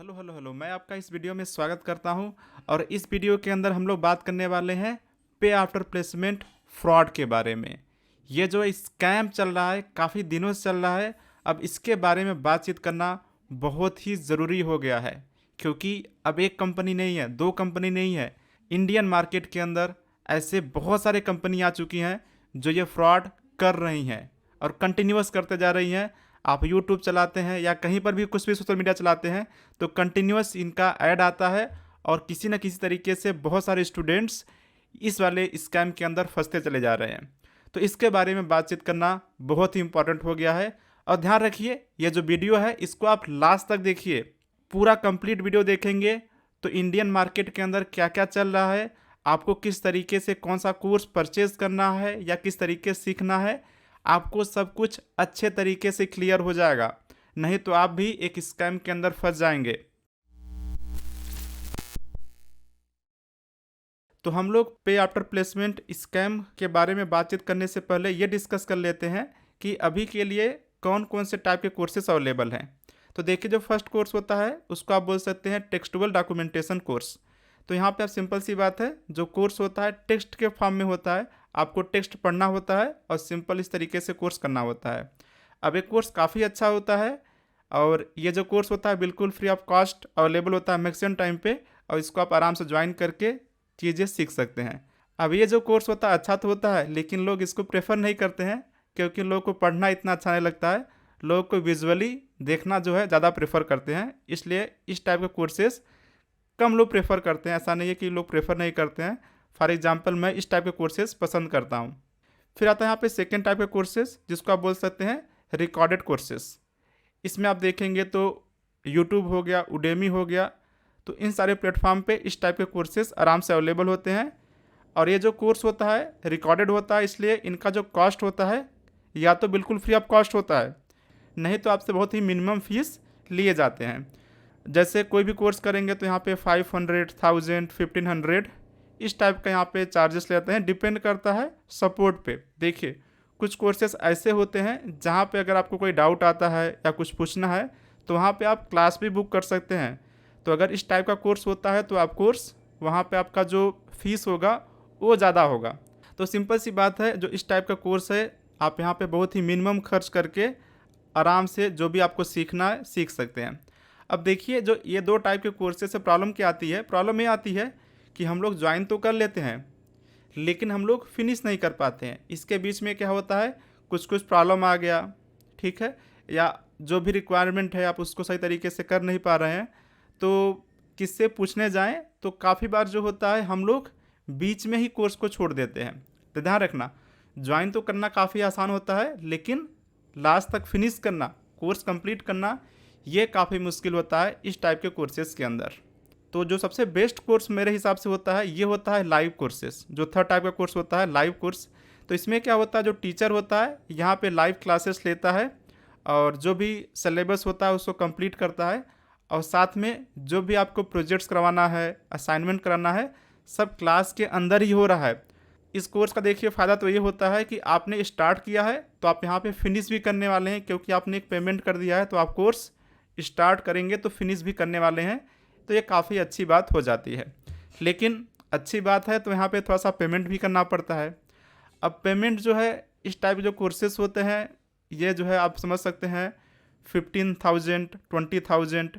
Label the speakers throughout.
Speaker 1: Hello hello hello, मैं आपका इस वीडियो में स्वागत करता हूं। और इस वीडियो के अंदर हम लोग बात करने वाले हैं पे आफ्टर प्लेसमेंट फ्रॉड के बारे में। ये जो स्कैम चल रहा है, काफ़ी दिनों से चल रहा है। अब इसके बारे में बातचीत करना बहुत ही ज़रूरी हो गया है, क्योंकि अब एक कंपनी नहीं है, दो कंपनी नहीं है, इंडियन मार्केट के अंदर ऐसे बहुत सारे कंपनी आ चुकी हैं जो ये फ्रॉड कर रही हैं और कंटिन्यूअस करते जा रही हैं। आप यूट्यूब चलाते हैं या कहीं पर भी कुछ भी सोशल मीडिया चलाते हैं तो कंटिन्यूअस इनका ऐड आता है और किसी न किसी तरीके से बहुत सारे स्टूडेंट्स इस वाले स्कैम के अंदर फंसते चले जा रहे हैं। तो इसके बारे में बातचीत करना बहुत ही इंपॉर्टेंट हो गया है। और ध्यान रखिए, ये जो वीडियो है इसको आप लास्ट तक देखिए। पूरा कंप्लीट वीडियो देखेंगे तो इंडियन मार्केट के अंदर क्या क्या चल रहा है, आपको किस तरीके से कौन सा कोर्स परचेज करना है या किस तरीके से सीखना है, आपको सब कुछ अच्छे तरीके से क्लियर हो जाएगा। नहीं तो आप भी एक स्कैम के अंदर फंस जाएंगे। तो हम लोग पे आफ्टर प्लेसमेंट स्कैम के बारे में बातचीत करने से पहले ये डिस्कस कर लेते हैं कि अभी के लिए कौन कौन से टाइप के कोर्सेस अवेलेबल हैं। तो देखिए, जो फर्स्ट कोर्स होता है उसको आप बोल सकते हैं टेक्सटुअल डॉक्यूमेंटेशन कोर्स। तो यहाँ पे आप सिंपल सी बात है, जो कोर्स होता है टेक्स्ट के फॉर्म में होता है, आपको टेक्स्ट पढ़ना होता है और सिंपल इस तरीके से कोर्स करना होता है। अब एक कोर्स काफ़ी अच्छा होता है और ये जो कोर्स होता है बिल्कुल फ्री ऑफ कॉस्ट अवेलेबल होता है मैक्सिमम टाइम पे, और इसको आप आराम से ज्वाइन करके चीज़ें सीख सकते हैं। अब ये जो कोर्स होता है अच्छा तो होता है, लेकिन लोग इसको प्रेफर नहीं करते हैं क्योंकि लोगों को पढ़ना इतना अच्छा नहीं लगता है। लोग को विजुअली देखना जो है ज़्यादा प्रेफर करते हैं, इसलिए इस टाइप के कोर्सेस कम लोग प्रेफर करते हैं। ऐसा नहीं है कि लोग प्रेफर नहीं करते हैं। फॉर एग्जांपल मैं इस टाइप के कोर्सेज पसंद करता हूँ। फिर आता है यहाँ पे सेकेंड टाइप के कोर्सेज, जिसको आप बोल सकते हैं रिकॉर्डेड कोर्सेज। इसमें आप देखेंगे तो यूट्यूब हो गया, उडेमी हो गया, तो इन सारे प्लेटफॉर्म पे इस टाइप के कोर्सेज आराम से अवेलेबल होते हैं। और ये जो कोर्स होता है रिकॉर्डेड होता है, इसलिए इनका जो कॉस्ट होता है या तो बिल्कुल फ्री ऑफ कॉस्ट होता है, नहीं तो आपसे बहुत ही मिनिमम फीस लिए जाते हैं। जैसे कोई भी कोर्स करेंगे तो यहाँ पे 500, 1000, 1500 इस टाइप का यहाँ पे चार्जेस लेते हैं। डिपेंड करता है सपोर्ट पे। देखिए, कुछ कोर्सेस ऐसे होते हैं जहाँ पे अगर आपको कोई डाउट आता है या कुछ पूछना है तो वहाँ पे आप क्लास भी बुक कर सकते हैं। तो अगर इस टाइप का कोर्स होता है तो आप कोर्स वहाँ पे आपका जो फीस होगा वो ज़्यादा होगा। तो सिंपल सी बात है, जो इस टाइप का कोर्स है आप यहाँ पे बहुत ही मिनिमम खर्च करके आराम से जो भी आपको सीखना है सीख सकते हैं। अब देखिए, जो ये दो टाइप के कोर्सेज से प्रॉब्लम क्या आती है, प्रॉब्लम ये आती है कि हम लोग ज्वाइन तो कर लेते हैं लेकिन हम लोग फिनिश नहीं कर पाते हैं। इसके बीच में क्या होता है, कुछ कुछ प्रॉब्लम आ गया, ठीक है, या जो भी रिक्वायरमेंट है आप उसको सही तरीके से कर नहीं पा रहे हैं, तो किससे पूछने जाएं तो काफ़ी बार जो होता है हम लोग बीच में ही कोर्स को छोड़ देते हैं। तो ध्यान रखना, ज्वाइन तो करना काफ़ी आसान होता है लेकिन लास्ट तक फिनिश करना, कोर्स कंप्लीट करना, ये काफ़ी मुश्किल होता है इस टाइप के कोर्सेज़ के अंदर। तो जो सबसे बेस्ट कोर्स मेरे हिसाब से होता है ये होता है लाइव कोर्सेज। जो थर्ड टाइप का कोर्स होता है लाइव कोर्स, तो इसमें क्या होता है, जो टीचर होता है यहाँ पे लाइव क्लासेस लेता है और जो भी सिलेबस होता है उसको कंप्लीट करता है, और साथ में जो भी आपको प्रोजेक्ट्स करवाना है, असाइनमेंट कराना है, सब क्लास के अंदर ही हो रहा है। इस कोर्स का देखिए फ़ायदा तो ये होता है कि आपने स्टार्ट किया है तो आप यहाँ पे फिनिश भी करने वाले हैं, क्योंकि आपने एक पेमेंट कर दिया है तो आप कोर्स स्टार्ट करेंगे तो फिनिश भी करने वाले हैं। तो ये काफ़ी अच्छी बात हो जाती है। लेकिन अच्छी बात है तो यहाँ पे थोड़ा सा पेमेंट भी करना पड़ता है। अब पेमेंट जो है, इस टाइप के जो कोर्सेस होते हैं ये जो है आप समझ सकते हैं 15,000, 20,000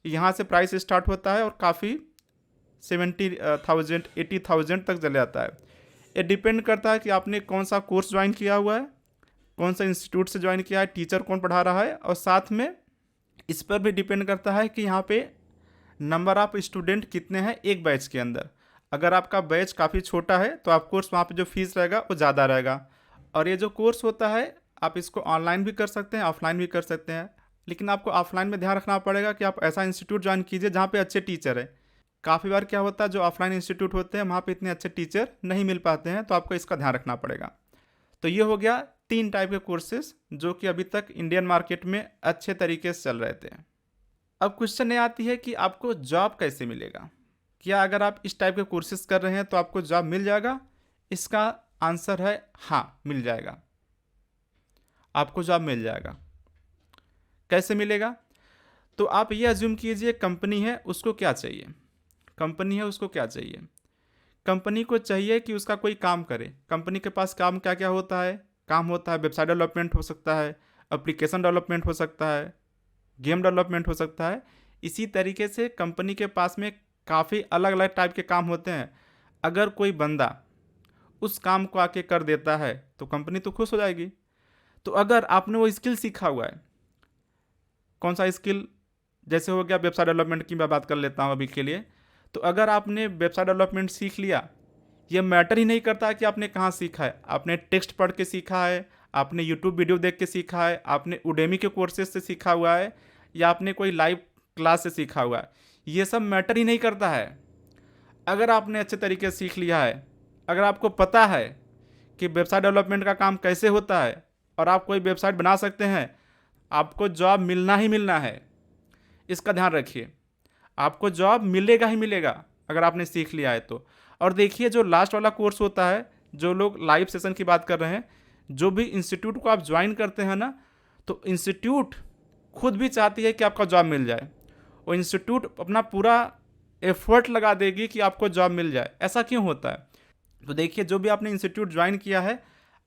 Speaker 1: यहाँ से प्राइस स्टार्ट होता है और काफ़ी 70,000, 80,000 तक चले जाता है। ये डिपेंड करता है कि आपने कौन सा कोर्स ज्वाइन किया हुआ है, कौन सा इंस्टीट्यूट से ज्वाइन किया है, टीचर कौन पढ़ा रहा है, और साथ में इस पर भी डिपेंड करता है कि यहाँ पे नंबर ऑफ स्टूडेंट कितने हैं एक बैच के अंदर। अगर आपका बैच काफ़ी छोटा है तो आप कोर्स वहाँ पे जो फीस रहेगा वो ज़्यादा रहेगा। और ये जो कोर्स होता है आप इसको ऑनलाइन भी कर सकते हैं, ऑफलाइन भी कर सकते हैं, लेकिन आपको ऑफलाइन में ध्यान रखना पड़ेगा कि आप ऐसा इंस्टीट्यूट ज्वाइन कीजिए जहाँ पे अच्छे टीचर है। काफ़ी बार क्या होता है, जो ऑफलाइन इंस्टीट्यूट होते हैं वहाँ पे इतने अच्छे टीचर नहीं मिल पाते हैं, तो आपको इसका ध्यान रखना पड़ेगा। तो ये हो गया तीन टाइप के कोर्सेज जो कि अभी तक इंडियन मार्केट में अच्छे तरीके से चल रहे थे। अब क्वेश्चन ये आती है कि आपको जॉब कैसे मिलेगा। क्या अगर आप इस टाइप के कोर्सेज कर रहे हैं तो आपको जॉब मिल जाएगा? इसका आंसर है हाँ, मिल जाएगा, आपको जॉब मिल जाएगा। कैसे मिलेगा? तो आप ये अज्यूम कीजिए कंपनी है उसको क्या चाहिए, कंपनी है उसको क्या चाहिए, कंपनी को चाहिए कि उसका कोई काम करे। कंपनी के पास काम क्या क्या होता है, काम होता है वेबसाइट डेवलपमेंट हो सकता है, एप्लीकेशन डेवलपमेंट हो सकता है, गेम डेवलपमेंट हो सकता है। इसी तरीके से कंपनी के पास में काफ़ी अलग अलग टाइप के काम होते हैं। अगर कोई बंदा उस काम को आके कर देता है तो कंपनी तो खुश हो जाएगी। तो अगर आपने वो स्किल सीखा हुआ है, कौन सा स्किल, जैसे हो गया वेबसाइट डेवलपमेंट की मैं बात कर लेता हूँ अभी के लिए। तो अगर आपने वेबसाइट डेवलपमेंट सीख लिया, ये मैटर ही नहीं करता कि आपने कहाँ सीखा है, आपने टेक्स्ट पढ़ के सीखा है, आपने यूट्यूब वीडियो देख के सीखा है, आपने उडेमी के कोर्सेज से सीखा हुआ है, या आपने कोई लाइव क्लास से सीखा हुआ है, ये सब मैटर ही नहीं करता है। अगर आपने अच्छे तरीके से सीख लिया है, अगर आपको पता है कि वेबसाइट डेवलपमेंट का काम कैसे होता है और आप कोई वेबसाइट बना सकते हैं, आपको जॉब मिलना ही मिलना है। इसका ध्यान रखिए, आपको जॉब मिलेगा ही मिलेगा अगर आपने सीख लिया है तो। और देखिए जो लास्ट वाला कोर्स होता है, जो लोग लाइव सेशन की बात कर रहे हैं, जो भी इंस्टीट्यूट को आप ज्वाइन करते हैं ना, तो इंस्टीट्यूट खुद भी चाहती है कि आपका जॉब मिल जाए, और इंस्टीट्यूट अपना पूरा एफर्ट लगा देगी कि आपको जॉब मिल जाए। ऐसा क्यों होता है? तो देखिए जो भी आपने इंस्टीट्यूट ज्वाइन किया है,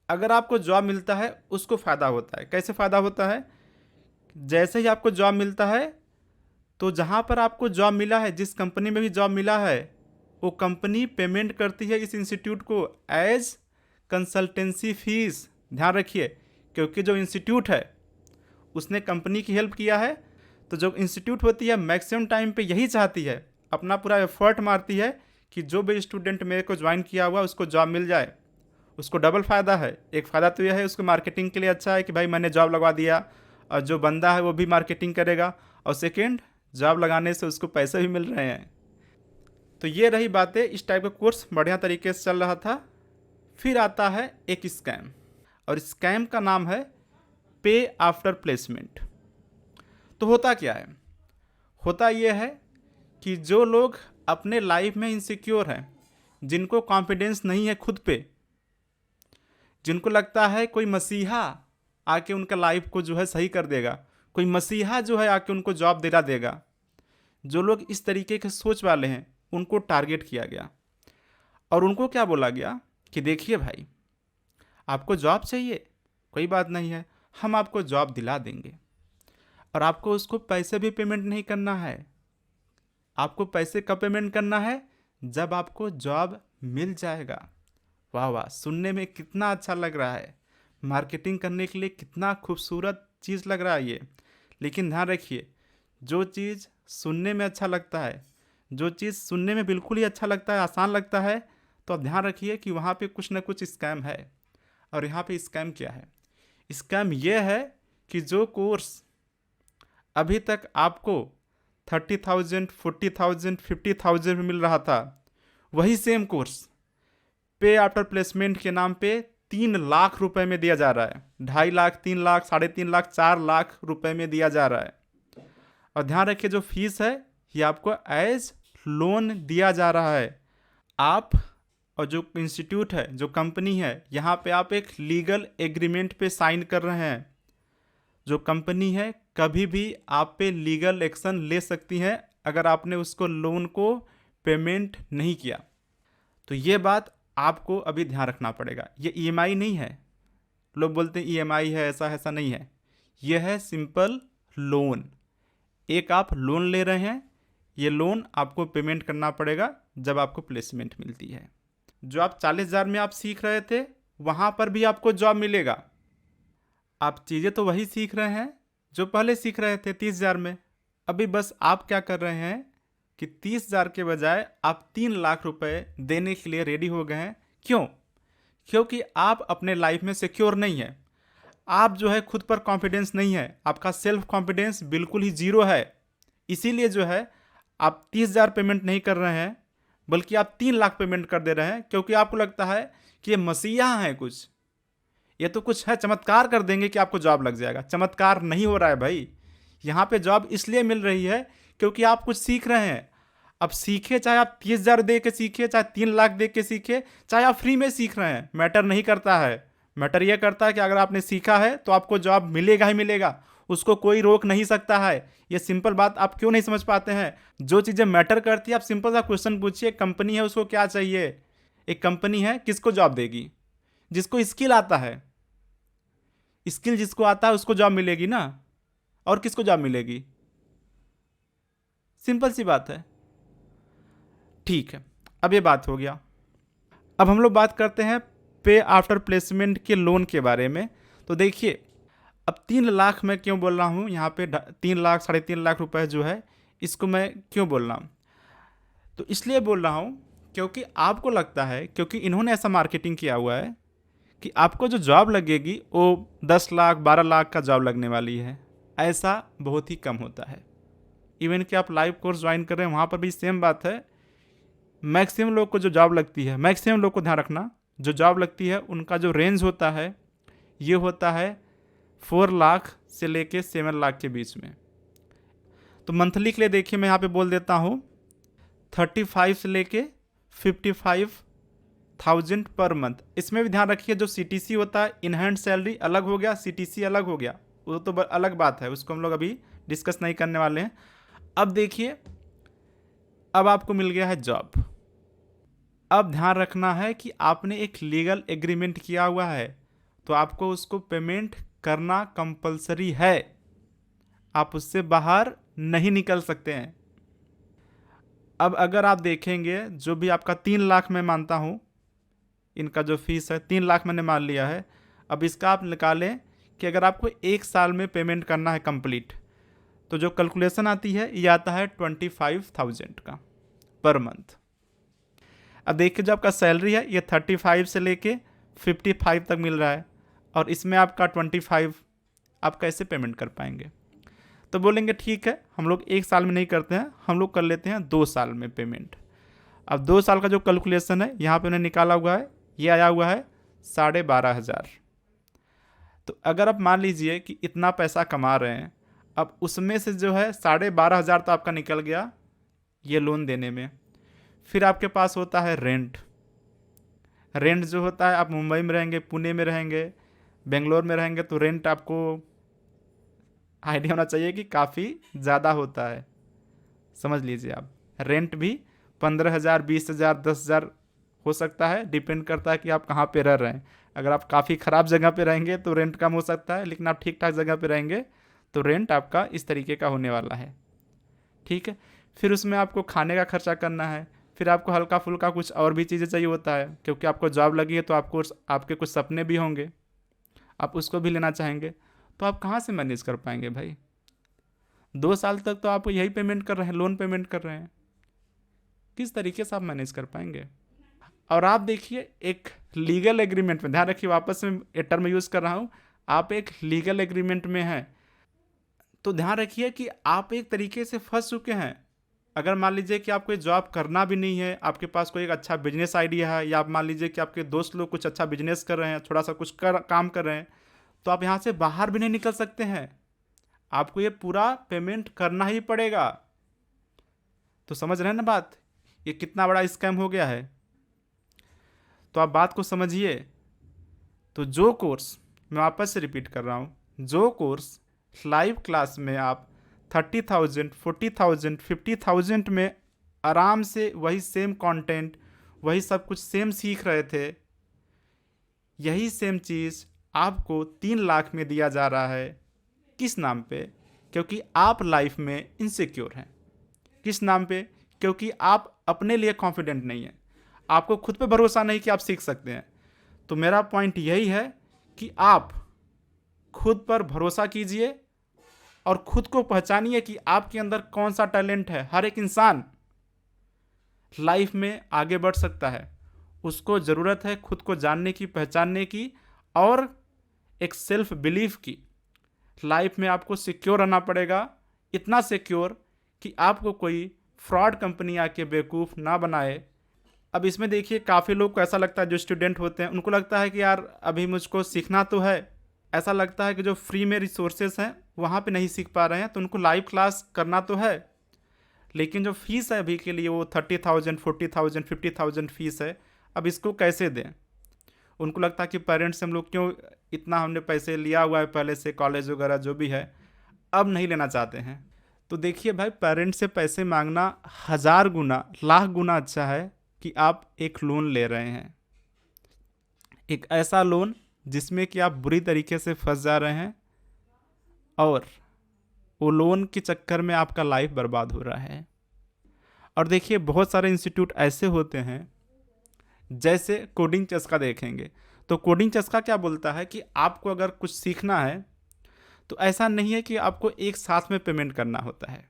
Speaker 1: अगर आपको जॉब मिलता है उसको फ़ायदा होता है। कैसे फ़ायदा होता है? जैसे ही आपको जॉब मिलता है तो जहाँ पर आपको जॉब मिला है, जिस कंपनी में भी जॉब मिला है, वो कंपनी पेमेंट करती है इस इंस्टीट्यूट को एज कंसल्टेंसी फीस। ध्यान रखिए, क्योंकि जो इंस्टीट्यूट है उसने कंपनी की हेल्प किया है, तो जो इंस्टीट्यूट होती है मैक्सिमम टाइम पे यही चाहती है, अपना पूरा एफर्ट मारती है कि जो भी स्टूडेंट मेरे को ज्वाइन किया हुआ उसको जॉब मिल जाए। उसको डबल फ़ायदा है। एक फ़ायदा तो यह है उसको मार्केटिंग के लिए अच्छा है कि भाई मैंने जॉब लगवा दिया, और जो बंदा है वो भी मार्केटिंग करेगा, और सेकेंड जॉब लगाने से उसको पैसे भी मिल रहे हैं। तो ये रही बातें, इस टाइप का कोर्स बढ़िया तरीके से चल रहा था। फिर आता है एक स्कैम, और स्कैम का नाम है पे आफ्टर प्लेसमेंट। तो होता क्या है? होता ये है कि जो लोग अपने लाइफ में इनसिक्योर हैं, जिनको कॉन्फिडेंस नहीं है खुद पे, जिनको लगता है कोई मसीहा आके उनका लाइफ को जो है सही कर देगा, कोई मसीहा जो है आके उनको जॉब दिला देगा, जो लोग इस तरीके के सोच वाले हैं उनको टारगेट किया गया। और उनको क्या बोला गया कि देखिए भाई, आपको जॉब चाहिए, कोई बात नहीं है, हम आपको जॉब दिला देंगे, और आपको उसको पैसे भी पेमेंट नहीं करना है। आपको पैसे कब पेमेंट करना है? जब आपको जॉब मिल जाएगा। वाह वाह, सुनने में कितना अच्छा लग रहा है, मार्केटिंग करने के लिए कितना खूबसूरत चीज़ लग रहा है ये। लेकिन ध्यान रखिए, जो चीज़ सुनने में अच्छा लगता है, जो चीज़ सुनने में बिल्कुल ही अच्छा लगता है, आसान लगता है, तो आप ध्यान रखिए कि वहाँ पे कुछ ना कुछ स्कैम है। और यहाँ पे स्कैम क्या है? स्कैम ये है कि जो कोर्स अभी तक आपको 30,000, 40,000, 50,000 में मिल रहा था, वही सेम कोर्स पे आफ्टर प्लेसमेंट के नाम पे 3 लाख रुपए में दिया जा रहा है। 2.5 लाख, 3 लाख, 3.5 लाख, 4 लाख रुपए में दिया जा रहा है। और ध्यान रखिए जो फीस है ये आपको एज लोन दिया जा रहा है। आप और जो इंस्टीट्यूट है, जो कंपनी है, यहाँ पे आप एक लीगल एग्रीमेंट पे साइन कर रहे हैं। जो कंपनी है कभी भी आप पे लीगल एक्शन ले सकती है अगर आपने उसको लोन को पेमेंट नहीं किया। तो ये बात आपको अभी ध्यान रखना पड़ेगा। ये ईएमआई नहीं है। लोग बोलते हैं ईएमआई है, ऐसा नहीं है। यह है सिंपल लोन। एक आप लोन ले रहे हैं, ये लोन आपको पेमेंट करना पड़ेगा जब आपको प्लेसमेंट मिलती है। जो आप 40,000 में आप सीख रहे थे, वहाँ पर भी आपको जॉब मिलेगा। आप चीज़ें तो वही सीख रहे हैं जो पहले सीख रहे थे 30,000 में। अभी बस आप क्या कर रहे हैं कि 30,000 के बजाय आप 3 लाख रुपए देने के लिए रेडी हो गए हैं। क्यों? क्योंकि आप अपने लाइफ में सिक्योर नहीं है। आप जो है खुद पर कॉन्फिडेंस नहीं है, आपका सेल्फ कॉन्फिडेंस बिल्कुल ही जीरो है। इसीलिए जो है आप 30,000 पेमेंट नहीं कर रहे हैं, बल्कि आप 3 लाख पेमेंट कर दे रहे हैं, क्योंकि आपको लगता है कि ये मसीहा है, कुछ ये तो कुछ है, चमत्कार कर देंगे कि आपको जॉब लग जाएगा। चमत्कार नहीं हो रहा है भाई। यहाँ पे जॉब इसलिए मिल रही है क्योंकि आप कुछ सीख रहे हैं। अब सीखे, चाहे आप 30,000 दे के सीखे, चाहे 3 लाख दे के सीखे, चाहे आप फ्री में सीख रहे हैं, मैटर नहीं करता है। मैटर यह करता है कि अगर आपने सीखा है तो आपको जॉब मिलेगा ही मिलेगा। उसको कोई रोक नहीं सकता है। ये सिंपल बात आप क्यों नहीं समझ पाते हैं? जो चीज़ें मैटर करती है, आप सिंपल सा क्वेश्चन पूछिए, कंपनी है उसको क्या चाहिए? एक कंपनी है किसको जॉब देगी? जिसको स्किल आता है। स्किल जिसको आता है उसको जॉब मिलेगी ना, और किसको जॉब मिलेगी? सिंपल सी बात है। ठीक है, अब ये बात हो गया। अब हम लोग बात करते हैं पे आफ्टर प्लेसमेंट के लोन के बारे में। तो देखिए, अब 3 लाख मैं क्यों बोल रहा हूँ यहाँ पे, 3 लाख 3.5 लाख रुपए जो है, इसको मैं क्यों बोल रहा हूँ? तो इसलिए बोल रहा हूँ क्योंकि आपको लगता है, क्योंकि इन्होंने ऐसा मार्केटिंग किया हुआ है कि आपको जो जॉब लगेगी वो 10 लाख 12 लाख का जॉब लगने वाली है। ऐसा बहुत ही कम होता है। इवन कि आप लाइव कोर्स ज्वाइन कर रहे हैं, वहाँ पर भी सेम बात है। मैक्सिमम लोग को जो जॉब लगती है, मैक्सिमम लोग को ध्यान रखना, जो जॉब लगती है उनका जो रेंज होता है ये होता है 4 लाख से लेके 7 लाख के बीच में। तो मंथली के लिए देखिए, मैं यहाँ पे बोल देता हूँ 35 से लेके 55,000 पर मंथ। इसमें भी ध्यान रखिए, जो CTC होता है, इन हैंड सैलरी अलग हो गया, CTC अलग हो गया, वो तो अलग बात है, उसको हम लोग अभी डिस्कस नहीं करने वाले हैं। अब देखिए, अब आपको मिल गया है जॉब। अब ध्यान रखना है कि आपने एक लीगल एग्रीमेंट किया हुआ है, तो आपको उसको पेमेंट करना कंपलसरी है। आप उससे बाहर नहीं निकल सकते हैं। अब अगर आप देखेंगे, जो भी आपका 3 लाख मैं मानता हूँ, इनका जो फीस है 3 लाख मैंने मान लिया है। अब इसका आप निकालें कि अगर आपको 1 साल में पेमेंट करना है कंप्लीट, तो जो कैलकुलेशन आती है ये आता है 25,000 का पर मंथ। अब देखिए, जो आपका सैलरी है ये 35 से लेके 55 तक मिल रहा है, और इसमें आपका 25 आप कैसे पेमेंट कर पाएंगे? तो बोलेंगे ठीक है, हम लोग 1 साल में नहीं करते हैं, हम लोग कर लेते हैं 2 साल में पेमेंट। अब 2 साल का जो कैलकुलेशन है यहाँ पे उन्हें निकाला हुआ है, ये आया हुआ है 12,500। तो अगर आप मान लीजिए कि इतना पैसा कमा रहे हैं, अब उसमें से जो है 12,500 तो आपका निकल गया ये लोन देने में। फिर आपके पास होता है रेंट। रेंट जो होता है, आप मुंबई में रहेंगे, पुणे में रहेंगे, बेंगलोर में रहेंगे, तो रेंट आपको आइडिया होना चाहिए कि काफ़ी ज़्यादा होता है। समझ लीजिए, आप रेंट भी 15,000 20,000 10,000 हो सकता है, डिपेंड करता है कि आप कहाँ पे रह रहे हैं। अगर आप काफ़ी ख़राब जगह पे रहेंगे तो रेंट कम हो सकता है, लेकिन आप ठीक ठाक जगह पे रहेंगे तो रेंट आपका इस तरीके का होने वाला है। ठीक है, फिर उसमें आपको खाने का खर्चा करना है, फिर आपको हल्का फुल्का कुछ और भी चीज़ें चाहिए होता है, क्योंकि आपको जॉब लगी है तो आपको आपके कुछ सपने भी होंगे, आप उसको भी लेना चाहेंगे। तो आप कहाँ से मैनेज कर पाएंगे भाई? 2 साल तक तो आप यही पेमेंट कर रहे हैं, लोन पेमेंट कर रहे हैं, किस तरीके से आप मैनेज कर पाएंगे? और आप देखिए, एक लीगल एग्रीमेंट में, ध्यान रखिए वापस में ये टर्म यूज़ कर रहा हूँ, आप एक लीगल एग्रीमेंट में हैं, तो ध्यान रखिए कि आप एक तरीके से फंस चुके हैं। अगर मान लीजिए कि आपको जॉब करना भी नहीं है, आपके पास कोई एक अच्छा बिजनेस आइडिया है, या आप मान लीजिए कि आपके दोस्त लोग कुछ अच्छा बिजनेस कर रहे हैं, थोड़ा सा कुछ काम कर रहे हैं, तो आप यहाँ से बाहर भी नहीं निकल सकते हैं। आपको ये पूरा पेमेंट करना ही पड़ेगा। तो समझ रहे हैं ना बात, ये कितना बड़ा स्कैम हो गया है? तो आप बात को समझिए। तो जो कोर्स, मैं वापस से रिपीट कर रहा हूँ, जो कोर्स लाइव क्लास में आप 30,000 40,000 50,000 में आराम से वही सेम कंटेंट, वही सब कुछ सेम सीख रहे थे, यही सेम चीज़ आपको 3 लाख में दिया जा रहा है। किस नाम पे? क्योंकि आप लाइफ में इनसिक्योर हैं। किस नाम पे? क्योंकि आप अपने लिए कॉन्फिडेंट नहीं हैं, आपको खुद पे भरोसा नहीं कि आप सीख सकते हैं। तो मेरा पॉइंट यही है कि आप खुद पर भरोसा कीजिए और खुद को पहचानिए कि आपके अंदर कौन सा टैलेंट है। हर एक इंसान लाइफ में आगे बढ़ सकता है, उसको ज़रूरत है खुद को जानने की, पहचानने की, और एक सेल्फ बिलीफ की। लाइफ में आपको सिक्योर रहना पड़ेगा, इतना सिक्योर कि आपको कोई फ्रॉड कंपनी आके बेवकूफ़ ना बनाए। अब इसमें देखिए, काफ़ी लोग को ऐसा लगता है, जो स्टूडेंट होते हैं उनको लगता है कि यार अभी मुझको सीखना तो है, ऐसा लगता है कि जो फ्री में रिसोर्सेज हैं वहाँ पे नहीं सीख पा रहे हैं, तो उनको लाइव क्लास करना तो है, लेकिन जो फीस है अभी के लिए वो 30,000 40,000 50,000 फीस है। अब इसको कैसे दें? उनको लगता है कि पेरेंट्स से हम लोग क्यों, इतना हमने पैसे लिया हुआ है पहले से, कॉलेज वगैरह जो भी है, अब नहीं लेना चाहते हैं। तो देखिए भाई, पेरेंट्स से पैसे मांगना 1000 गुना, लाख गुना अच्छा है कि आप एक लोन ले रहे हैं, एक ऐसा लोन जिसमें कि आप बुरी तरीके से फंस जा रहे हैं और वो लोन के चक्कर में आपका लाइफ बर्बाद हो रहा है। और देखिए, बहुत सारे इंस्टीट्यूट ऐसे होते हैं, जैसे कोडिंग चस्का देखेंगे तो कोडिंग चस्का क्या बोलता है कि आपको अगर कुछ सीखना है तो ऐसा नहीं है कि आपको एक साथ में पेमेंट करना होता है।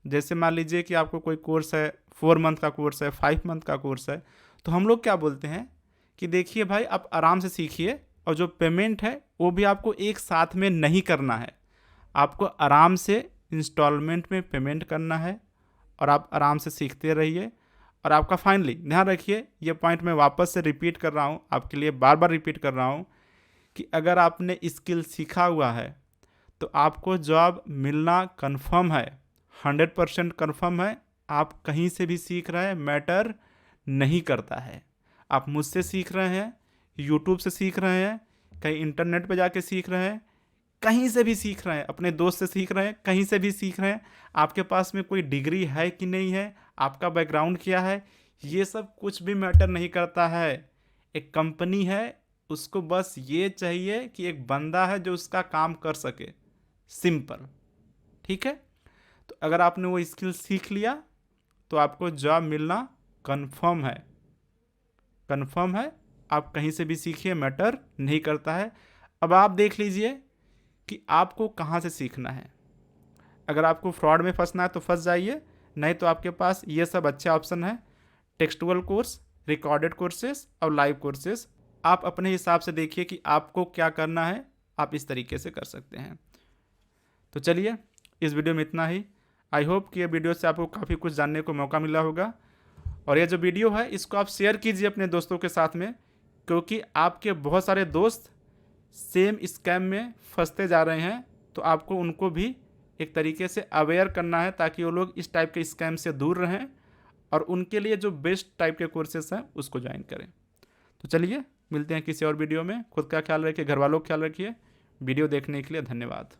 Speaker 1: जैसे मान लीजिए कि आपको कोई कोर्स है, 4 मंथ का कोर्स है, 5 मंथ का कोर्स है, तो हम लोग क्या बोलते हैं कि देखिए भाई, आप आराम से सीखिए और जो पेमेंट है वो भी आपको एक साथ में नहीं करना है, आपको आराम से इंस्टॉलमेंट में पेमेंट करना है और आप आराम से सीखते रहिए। और आपका फाइनली ध्यान रखिए, ये पॉइंट मैं वापस से रिपीट कर रहा हूँ, आपके लिए बार बार रिपीट कर रहा हूँ कि अगर आपने स्किल सीखा हुआ है तो आपको जॉब मिलना कन्फर्म है, 100% कन्फर्म है। आप कहीं से भी सीख रहे हैं, मैटर नहीं करता है। आप मुझसे सीख रहे हैं, यूट्यूब से सीख रहे हैं, कहीं इंटरनेट पे जाके सीख रहे हैं, कहीं से भी सीख रहे हैं, अपने दोस्त से सीख रहे हैं, कहीं से भी सीख रहे हैं, आपके पास में कोई डिग्री है कि नहीं है, आपका बैकग्राउंड क्या है, ये सब कुछ भी मैटर नहीं करता है। एक कंपनी है, उसको बस ये चाहिए कि एक बंदा है जो उसका काम कर सके, सिंपल। ठीक है, तो अगर आपने वो स्किल सीख लिया तो आपको जॉब मिलना कंफर्म है, कंफर्म है। आप कहीं से भी सीखिए, मैटर नहीं करता है। अब आप देख लीजिए कि आपको कहाँ से सीखना है। अगर आपको फ्रॉड में फंसना है तो फंस जाइए, नहीं तो आपके पास ये सब अच्छे ऑप्शन है, टेक्सटुअल कोर्स, रिकॉर्डेड कोर्सेस और लाइव कोर्सेस। आप अपने हिसाब से देखिए कि आपको क्या करना है, आप इस तरीके से कर सकते हैं। तो चलिए, इस वीडियो में इतना ही। आई होप कि ये वीडियो से आपको काफ़ी कुछ जानने को मौका मिला होगा। और ये जो वीडियो है इसको आप शेयर कीजिए अपने दोस्तों के साथ में, क्योंकि आपके बहुत सारे दोस्त सेम स्कैम में फंसते जा रहे हैं। तो आपको उनको भी एक तरीके से अवेयर करना है ताकि वो लोग इस टाइप के स्कैम से दूर रहें और उनके लिए जो बेस्ट टाइप के कोर्सेस हैं उसको ज्वाइन करें। तो चलिए, मिलते हैं किसी और वीडियो में। खुद का ख्याल रखिए, घर वालों का ख्याल रखिए। वीडियो देखने के लिए धन्यवाद।